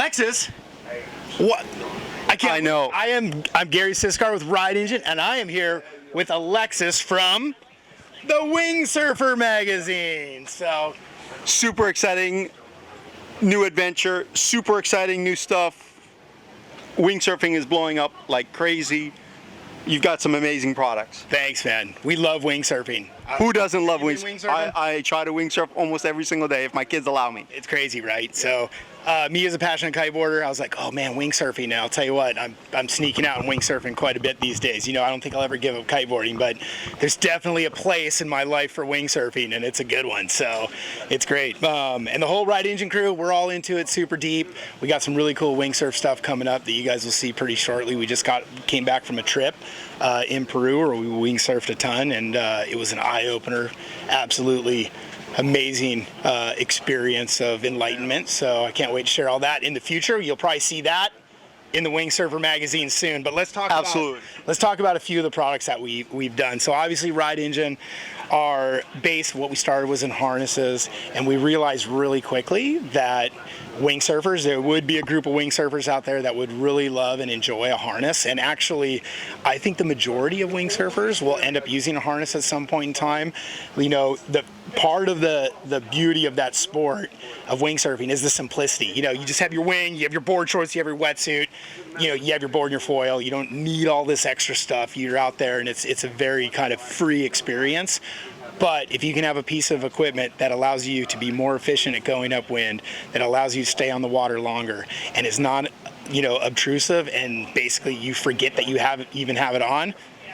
Alexis, what? I know. I'm Gary Siskar with Ride Engine, and I am here with Alexis from the Wing Surfer magazine. So, super exciting new adventure, super exciting new stuff. Wing surfing is blowing up like crazy. You've got some amazing products. Thanks, man. We love wing surfing. Who doesn't love wing surfing? I try to wing surf almost every single day if my kids allow me. It's crazy, right? So, me as a passionate kiteboarder, I was like, oh man, wing surfing. Now I'll tell you what, I'm sneaking out and wing surfing quite a bit these days. You know, I don't think I'll ever give up kiteboarding, but there's definitely a place in my life for wing surfing, and it's a good one. So it's great. And the whole Ride Engine crew, we're all into it super deep. We got some really cool wing surf stuff coming up that you guys will see pretty shortly. We just came back from a trip in Peru where we wing surfed a ton, and it was an eye-opener. Absolutely amazing experience of enlightenment. So I can't wait to share all that in the future. You'll probably see that in the Wing Surfer magazine soon. But let's talk about a few of the products that we've done. So obviously Ride Engine, our base, what we started was in harnesses, and we realized really quickly that wing surfers, there would be a group of wing surfers out there that would really love and enjoy a harness. And actually, I think the majority of wing surfers will end up using a harness at some point in time. You know, the part of the beauty of that sport of wing surfing is the simplicity. You know, you just have your wing, you have your board shorts, you have your wetsuit, you know, you have your board and your foil. You don't need all this extra stuff. You're out there, and it's a very kind of free experience. But if you can have a piece of equipment that allows you to be more efficient at going upwind, that allows you to stay on the water longer, and is not, you know, obtrusive, and basically you forget that you even have it on,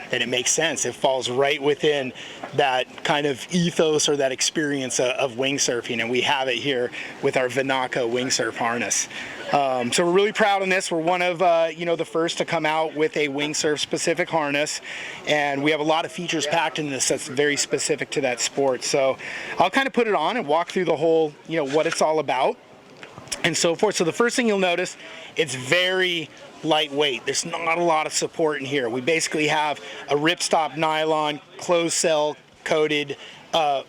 then it makes sense. It falls right within that kind of ethos or that experience of wing surfing, and we have it here with our Vinaka wing surf harness. So we're really proud on this. We're one of the first to come out with a wing surf specific harness, and we have a lot of features packed in this that's very specific to that sport. So I'll kind of put it on and walk through the whole, you know, what it's all about and so forth. So the first thing you'll notice, it's very lightweight. There's not a lot of support in here. We basically have a ripstop nylon closed cell coated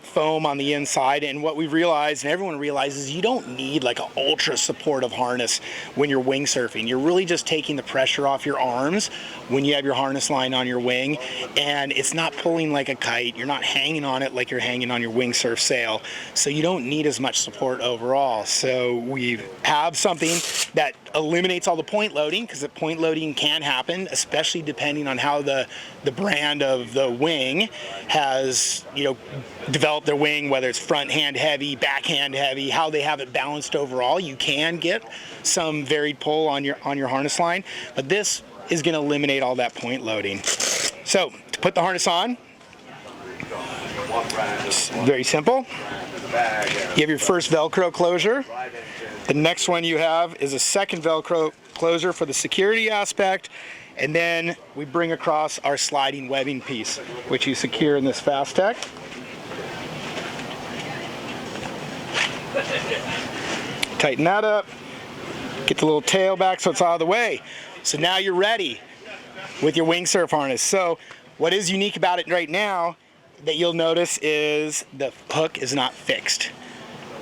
foam on the inside, and what we realized, and everyone realizes, you don't need like an ultra supportive harness when you're wing surfing. You're really just taking the pressure off your arms when you have your harness line on your wing, and it's not pulling like a kite. You're not hanging on it like you're hanging on your wing surf sail, so you don't need as much support overall. So we have something that eliminates all the point loading, because the point loading can happen, especially depending on how the brand of the wing has, you know, developed their wing, whether it's front hand heavy, back hand heavy, how they have it balanced overall. You can get some varied pull on your harness line, but this is going to eliminate all that point loading. So to put the harness on, it's very simple. You have your first Velcro closure. The next one you have is a second Velcro closure for the security aspect, and then we bring across our sliding webbing piece, which you secure in this Fastech. Tighten that up, get the little tail back so it's out of the way. So now you're ready with your wing surf harness. So what is unique about it right now that you'll notice is the hook is not fixed.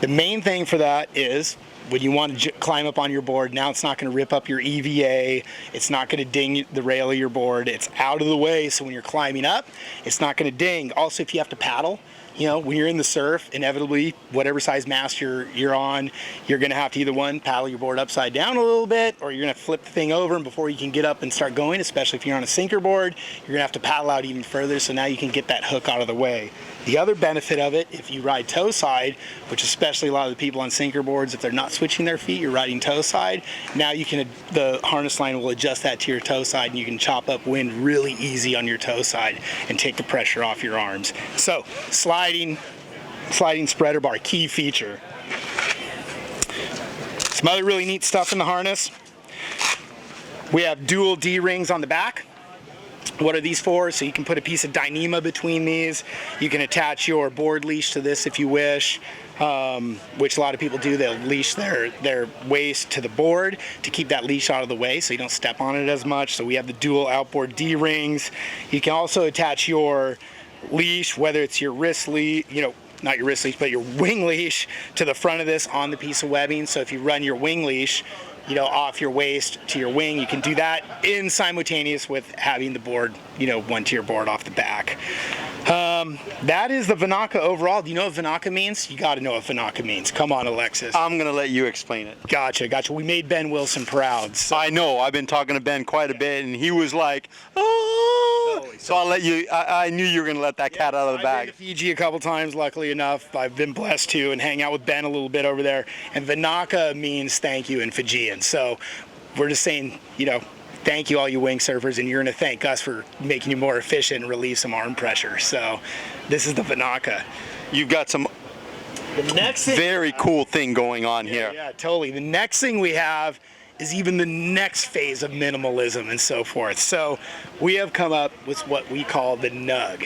The main thing for that is when you want to climb up on your board, now it's not going to rip up your EVA, it's not going to ding the rail of your board, it's out of the way, so when you're climbing up, it's not going to ding. Also, if you have to paddle, you know, when you're in the surf, inevitably, whatever size mast you're on, you're going to have to either one, paddle your board upside down a little bit, or you're going to flip the thing over, and before you can get up and start going, especially if you're on a sinker board, you're going to have to paddle out even further, so now you can get that hook out of the way. The other benefit of it, if you ride toe side, which especially a lot of the people on sinker boards, if they're not switching their feet, you're riding toe side, now you can, the harness line will adjust that to your toe side, and you can chop up wind really easy on your toe side and take the pressure off your arms. So sliding spreader bar, key feature. Some other really neat stuff in the harness. We have dual D-rings on the back. What are these for? So you can put a piece of Dyneema between these. You can attach your board leash to this if you wish, which a lot of people do. They'll leash their waist to the board to keep that leash out of the way so you don't step on it as much. So we have the dual outboard D-rings. You can also attach your leash, whether it's your wrist leash, you know, not your wrist leash, but your wing leash to the front of this on the piece of webbing. So if you run your wing leash off your waist to your wing. You can do that in simultaneous with having the board, one tier board off the back. That is the Vinaka overall. Do you know what Vinaka means? You got to know what Vinaka means. Come on, Alexis. I'm going to let you explain it. Gotcha. We made Ben Wilson proud. So. I know. I've been talking to Ben quite a bit, and he was like, oh. Totally. So I'll let you, I knew you were going to let that cat out of the bag. I've been to Fiji a couple times, luckily enough. I've been blessed to and hang out with Ben a little bit over there. And Vinaka means thank you in Fijian. So we're just saying, thank you all you wing surfers, and you're going to thank us for making you more efficient and relieve some arm pressure. So this is the Vinaka. You've got some the next thing very cool thing going on here. Yeah, totally. The next thing we have is even the next phase of minimalism and so forth. So we have come up with what we call the Nug.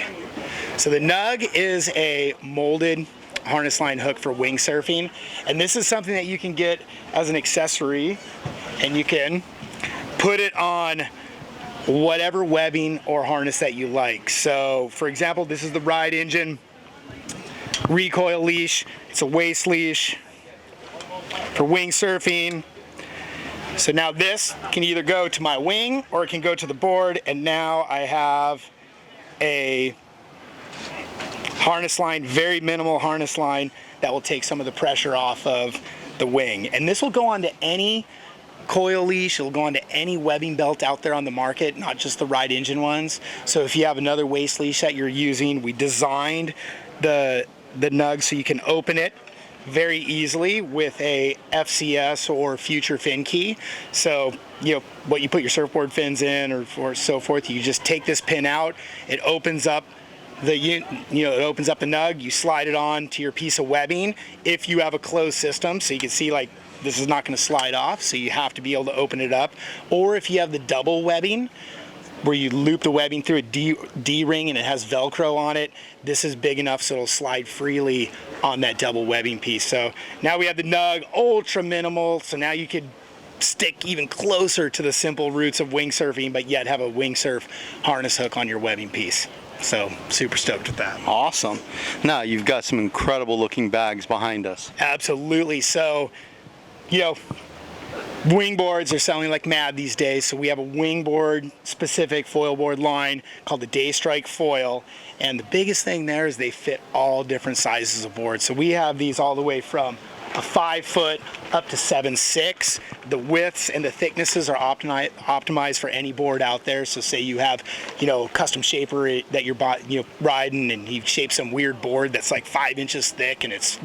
So the Nug is a molded harness line hook for wing surfing, and this is something that you can get as an accessory, and you can put it on whatever webbing or harness that you like. So for example, this is the Ride Engine Recoil leash. It's a waist leash for wing surfing. So now this can either go to my wing or it can go to the board, and now I have a harness line, very minimal harness line that will take some of the pressure off of the wing. And this will go onto any coil leash, it'll go onto any webbing belt out there on the market, not just the Ride Engine ones. So if you have another waist leash that you're using, we designed the Nug so you can open it very easily with a FCS or future fin key. So what you put your surfboard fins in or so forth, you just take this pin out, it opens up it opens up the Nug, you slide it on to your piece of webbing if you have a closed system. So you can see like this is not going to slide off, so you have to be able to open it up. Or if you have the double webbing where you loop the webbing through a D-ring and it has Velcro on it, this is big enough so it'll slide freely on that double webbing piece. So now we have the Nug, ultra minimal, so now you could stick even closer to the simple roots of wing surfing, but yet have a wing surf harness hook on your webbing piece. So super stoked with that. Awesome. Now you've got some incredible looking bags behind us. Absolutely. So, wingboards are selling like mad these days, so we have a wingboard specific foil board line called the Day Strike Foil, and the biggest thing there is they fit all different sizes of boards. So we have these all the way from a 5 foot up to 7'6". The widths and the thicknesses are optimized for any board out there. So say you have, a custom shaper that you're riding, and you shape some weird board that's like 5 inches thick and it's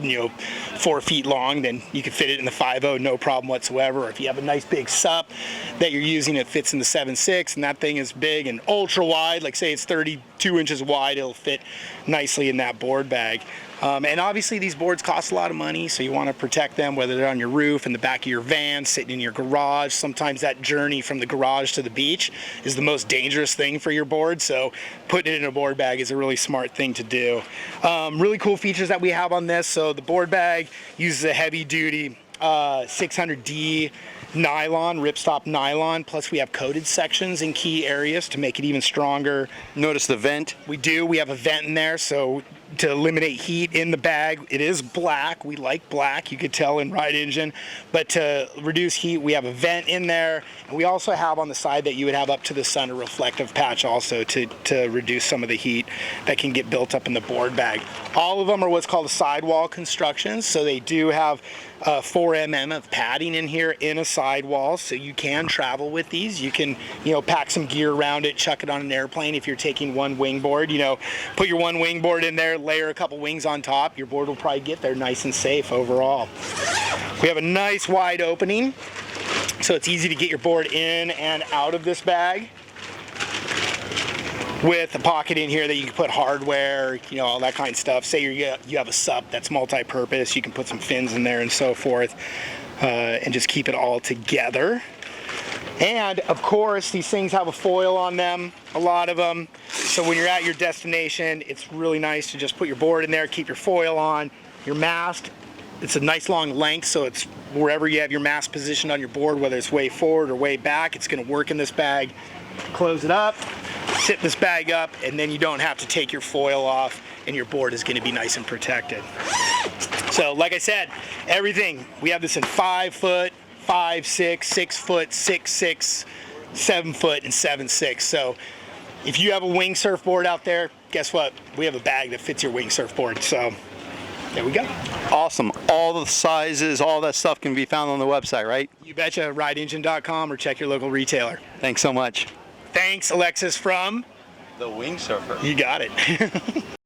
4 feet long, then you can fit it in the 5.0 no problem whatsoever. Or if you have a nice big sup that you're using, it fits in the 7'6", and that thing is big and ultra wide, like say it's 32 inches wide, it'll fit nicely in that board bag. And obviously these boards cost a lot of money, so you want to protect them, whether they're on your roof, in the back of your van, sitting in your garage. Sometimes that journey from the garage to the beach is the most dangerous thing for your board, so putting it in a board bag is a really smart thing to do. Really cool features that we have on this. So the board bag uses a heavy duty 600D nylon, ripstop nylon, plus we have coated sections in key areas to make it even stronger. Notice the vent. We have a vent in there, so to eliminate heat in the bag. It is black. We like black, you could tell in Ride Engine, but to reduce heat, we have a vent in there, and we also have on the side that you would have up to the sun a reflective patch also to reduce some of the heat that can get built up in the board bag. All of them are what's called a sidewall constructions, so they do have 4 mm of padding in here in a sidewall, so you can travel with these. You can, pack some gear around it, chuck it on an airplane if you're taking one wingboard. Put your one wingboard in there, layer a couple wings on top. Your board will probably get there nice and safe overall. We have a nice wide opening, so it's easy to get your board in and out of this bag, with a pocket in here that you can put hardware, all that kind of stuff. Say you have a sup that's multi-purpose, you can put some fins in there and so forth, and just keep it all together. And of course, these things have a foil on them, a lot of them. So when you're at your destination, it's really nice to just put your board in there, keep your foil on. Your mast, it's a nice long length, so it's wherever you have your mast positioned on your board, whether it's way forward or way back, it's gonna work in this bag. Close it up, sit this bag up, and then you don't have to take your foil off, and your board is gonna be nice and protected. So like I said, everything, we have this in 5 foot, 5, 6, 6 foot, 6, 6, 7 foot, and 7, 6. So if you have a wing surfboard out there, guess what? We have a bag that fits your wing surfboard. So there we go. Awesome. All the sizes, all that stuff can be found on the website, right? You betcha. RideEngine.com or check your local retailer. Thanks so much. Thanks, Alexis from The Wing Surfer. You got it.